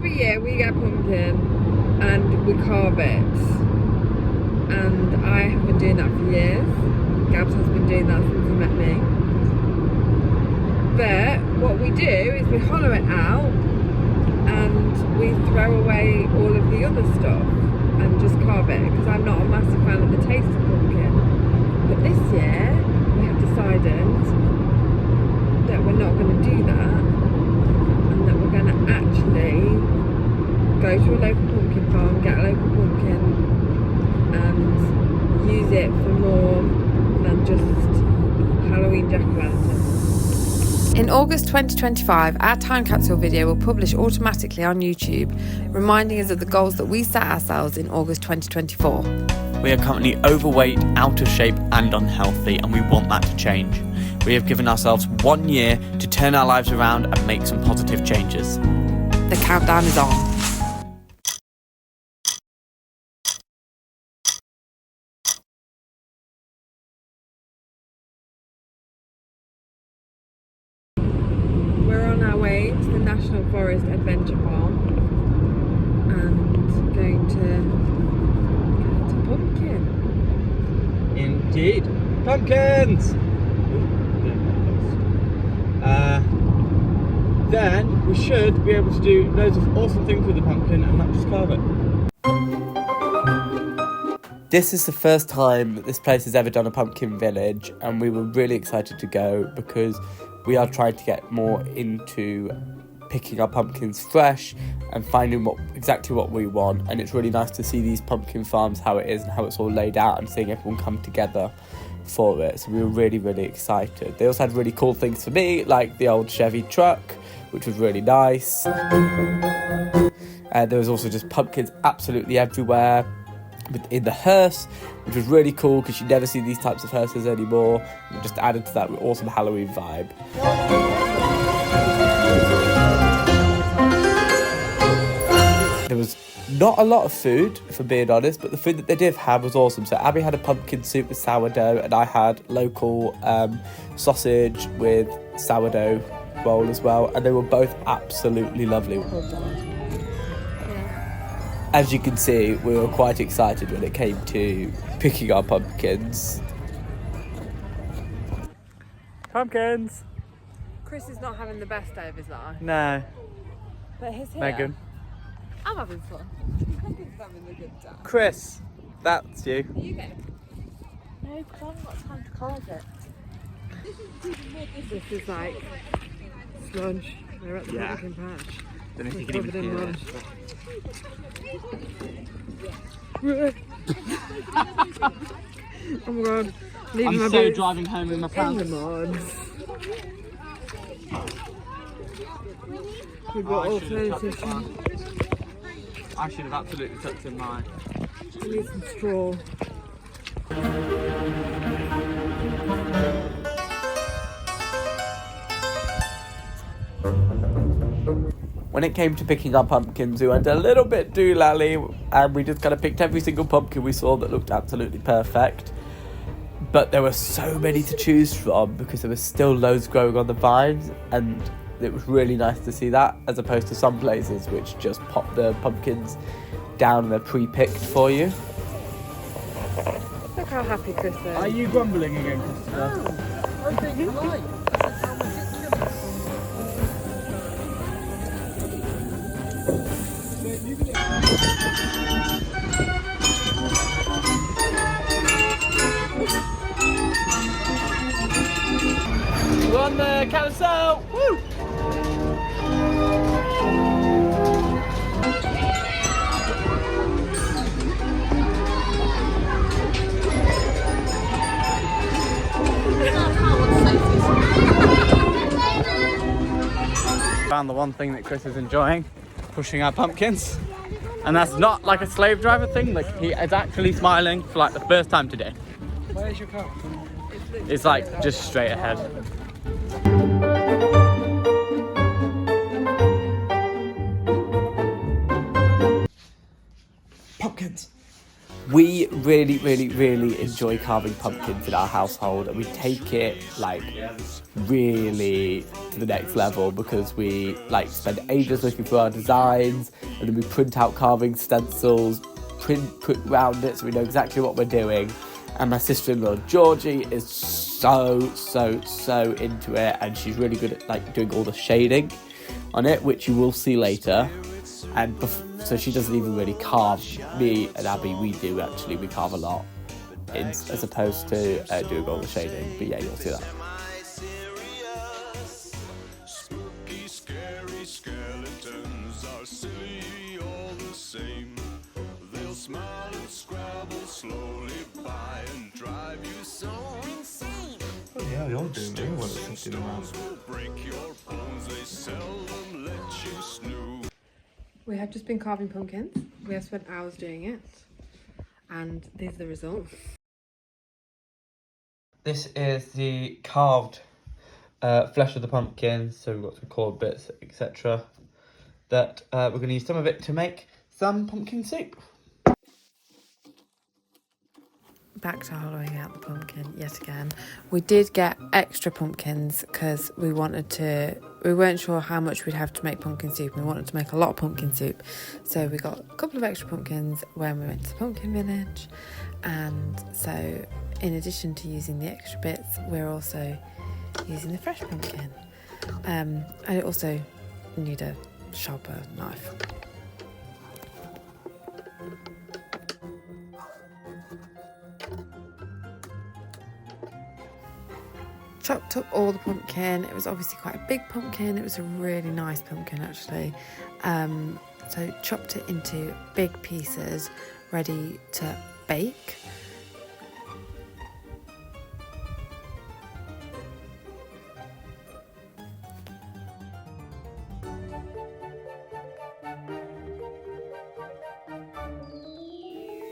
every year we get a pumpkin and we carve it. And I have been doing that for years. Gabs has been doing that since he met me. But what we do is we hollow it out and we throw away all of the other stuff and just carve it, because I'm not a massive fan of the taste of pumpkin. But this year we have decided that we're not going to do that, and that we're going to actually go to a local pumpkin farm, get a local pumpkin and use it for more than just Halloween jack-o'-lanterns. In August 2025, our time capsule video will publish automatically on YouTube, reminding us of the goals that we set ourselves in August 2024. We are currently overweight, out of shape and unhealthy, and we want that to change. We have given ourselves 1 year to turn our lives around and make some positive changes. The countdown is on. We're on our way to the National Forest Adventure Farm and going to get a pumpkin. Indeed. Pumpkins! Then we should be able to do loads of awesome things with the pumpkin and not just carve it. This is the first time that this place has ever done a pumpkin village, and we were really excited to go because we are trying to get more into picking our pumpkins fresh and finding exactly what we want. And it's really nice to see these pumpkin farms, how it is and how it's all laid out, and seeing everyone come together for it. So we were really, really excited. They also had really cool things for me, like the old Chevy truck, which was really nice. There was also just pumpkins absolutely everywhere in the hearse, which was really cool because you never see these types of hearses anymore. And just added to that awesome Halloween vibe. There was not a lot of food, if I'm being honest, but the food that they did have was awesome. So Abby had a pumpkin soup with sourdough, and I had local sausage with sourdough roll as well, and they were both absolutely lovely. As you can see, we were quite excited when it came to picking our pumpkins. Pumpkins! Chris is not having the best day of his life. No. But he's here. Megan. I'm having fun. Megan's having a good time. Chris, that's you. Are you going? No, because I haven't got time to carve it. This is like sludge. We're at the pumpkin patch. Don't know if you We're can covered in even mud. Oh my god. Leaving my boots driving home in my in the mud. We've got alternatives. I should have absolutely tucked in mine. We need some straw. When it came to picking our pumpkins, we went a little bit doolally, and we just kind of picked every single pumpkin we saw that looked absolutely perfect. But there were so many to choose from because there was still loads growing on the vines, and it was really nice to see that, as opposed to some places which just pop the pumpkins down and they're pre-picked for you. Look how happy Chris is. Are you grumbling again, Christopher? Oh, I'm being polite. That's how ridiculous. We're on the carousel! Woo! Found the one thing that Chris is enjoying, pushing our pumpkins. And that's not like a slave driver thing, like he is actually smiling for like the first time today. Where's your car? It's like just straight ahead. Pumpkins! We really, really, really enjoy carving pumpkins in our household, and we take it like really to the next level because we like spend ages looking for our designs, and then we print out carving stencils, put around it so we know exactly what we're doing. And my sister-in-law Georgie is so into it, and she's really good at like doing all the shading on it, which you will see later. And so she doesn't even really carve. Me and Abby, we carve a lot, as opposed to doing all the shading. But yeah, you'll see that. Spooky, scary skeletons are silly all the same. They'll smile and scrabble slowly by and drive you so insane. Oh yeah, you're doing very well at thinking around. Will break your bones, they seldom let you snooze. We have just been carving pumpkins. We have spent hours doing it, and these are the results. This is the carved flesh of the pumpkin, so we've got some cord bits, etc. That we're going to use some of it to make some pumpkin soup. Back to hollowing out the pumpkin yet again. We did get extra pumpkins because we weren't sure how much we'd have to make pumpkin soup, and we wanted to make a lot of pumpkin soup. So we got a couple of extra pumpkins when we went to the pumpkin village, and so in addition to using the extra bits, we're also using the fresh pumpkin. I also need a sharper knife. Chopped up all the pumpkin. It was obviously quite a big pumpkin. It was a really nice pumpkin actually. So chopped it into big pieces, ready to bake.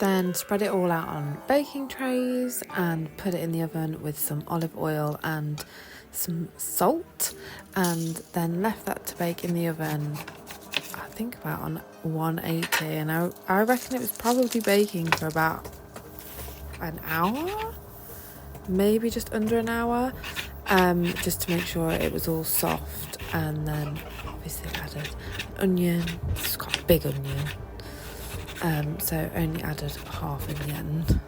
Then spread it all out on baking trays and put it in the oven with some olive oil and some salt, and then left that to bake in the oven, I think about on 180, and I reckon it was probably baking for about an hour, maybe just under an hour, just to make sure it was all soft. And then obviously added an onion. It's got a big onion. So only added half in the end.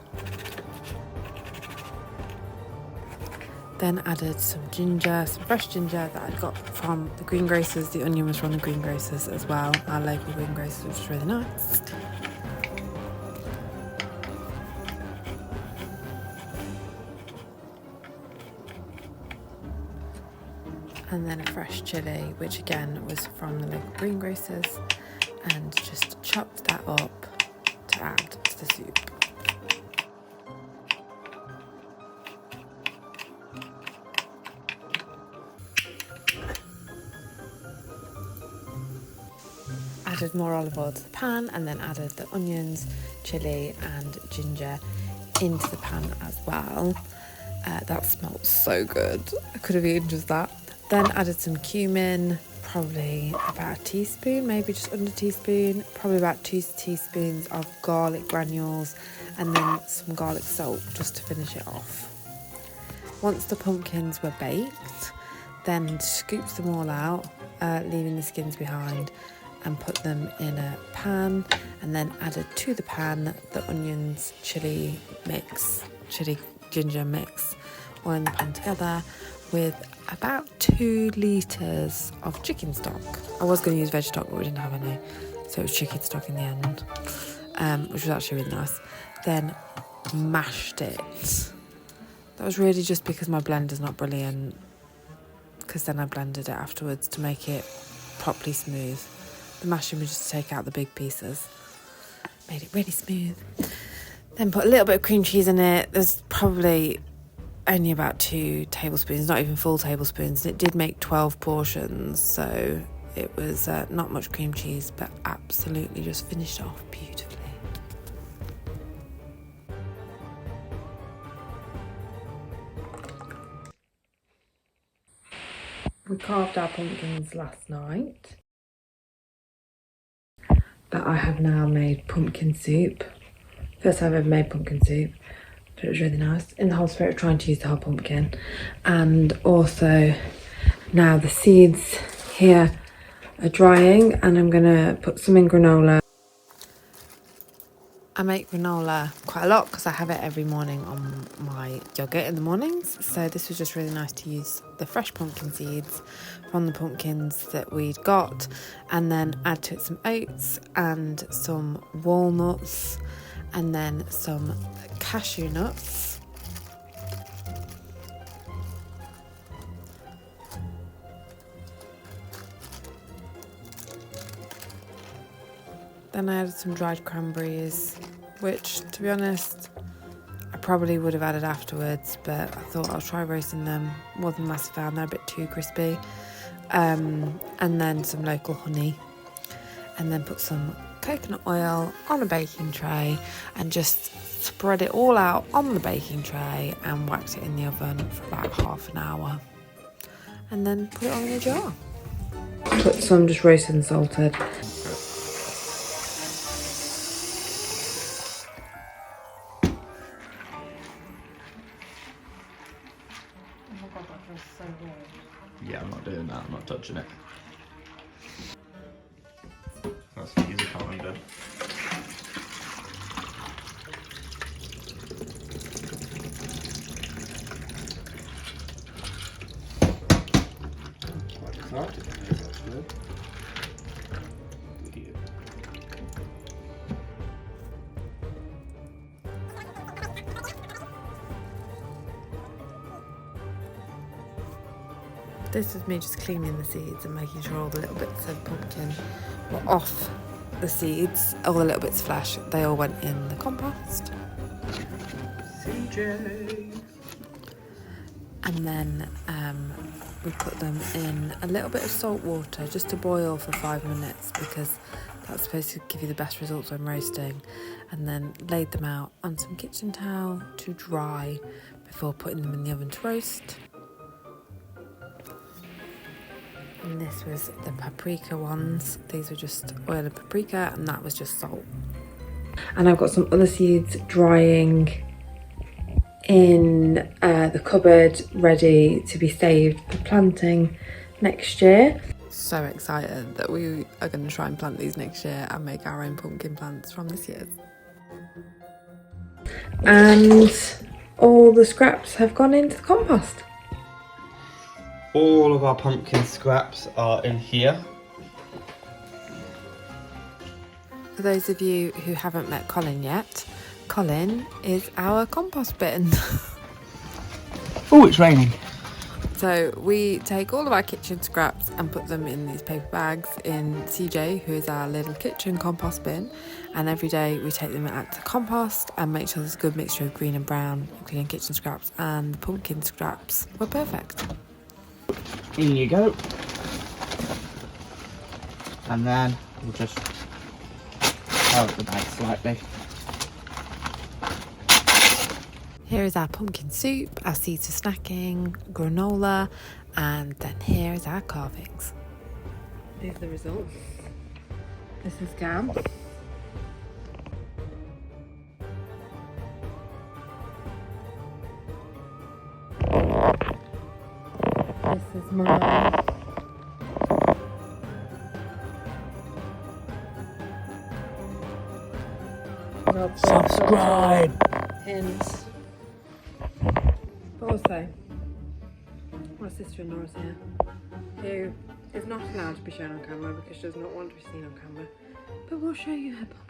Then added some ginger, some fresh ginger that I got from the greengrocers. The onion was from the greengrocers as well, our local greengrocers, which was really nice. And then a fresh chilli, which again was from the local greengrocers, and just chopped that up to add to the soup. Added more olive oil to the pan, and then added the onions, chilli and ginger into the pan as well. That smelled so good. I could have eaten just that. Then added some cumin, probably about a teaspoon, maybe just under a teaspoon, probably about 2 teaspoons of garlic granules, and then some garlic salt just to finish it off. Once the pumpkins were baked, then scooped them all out, leaving the skins behind, and put them in a pan, and then added to the pan the onions, chilli ginger mix, all in the pan together, with about 2 litres of chicken stock. I was going to use veg stock, but we didn't have any, so it was chicken stock in the end, which was actually really nice. Then mashed it. That was really just because my blender's not brilliant, because then I blended it afterwards to make it properly smooth. The mashing was just to take out the big pieces. Made it really smooth. Then put a little bit of cream cheese in it. There's probably only about 2 tablespoons, not even full tablespoons. It did make 12 portions, so it was not much cream cheese, but absolutely just finished off beautifully. We carved our pumpkins last night, but I have now made pumpkin soup First time I've ever made pumpkin soup. But it was really nice. In the whole spirit of trying to use the whole pumpkin. And also now the seeds here are drying and I'm gonna put some in granola. I make granola quite a lot because I have it every morning on my yogurt in the mornings. So this was just really nice to use the fresh pumpkin seeds from the pumpkins that we'd got and then add to it some oats and some walnuts and then some cashew nuts. Then I added some dried cranberries, which, to be honest, I probably would have added afterwards, but I thought I'll try roasting them. Wasn't a massive fan, they're a bit too crispy. And then some local honey. And then put some coconut oil on a baking tray and just spread it all out on the baking tray and whacked it in the oven for about half an hour. And then put it on in a jar. Put some just roasted and salted. Yeah, I'm not doing that. I'm not touching it. That's the easy calendar. This is me just cleaning the seeds and making sure all the little bits of pumpkin were off the seeds, all the little bits of flesh, they all went in the compost. CJ! And then we put them in a little bit of salt water just to boil for 5 minutes because that's supposed to give you the best results when roasting. And then laid them out on some kitchen towel to dry before putting them in the oven to roast. And this was the paprika ones. These were just oil and paprika and that was just salt. And I've got some other seeds drying in the cupboard ready to be saved for planting next year. So excited that we are going to try and plant these next year and make our own pumpkin plants from this year. And all the scraps have gone into the compost. All of our pumpkin scraps are in here. For those of you who haven't met Colin yet, Colin is our compost bin. Oh, it's raining. So we take all of our kitchen scraps and put them in these paper bags in CJ, who is our little kitchen compost bin. And every day we take them out to compost and make sure there's a good mixture of green and brown, including kitchen scraps, and the pumpkin scraps were perfect. In you go. And then we'll just tilt the bag slightly. Here is our pumpkin soup, our seeds for snacking, granola, and then here is our carvings. These are the results. This is Gam. This is mine. Subscribe! Hint. But also, my sister-in-law is here, who is not allowed to be shown on camera because she does not want to be seen on camera. But we'll show you her puppy.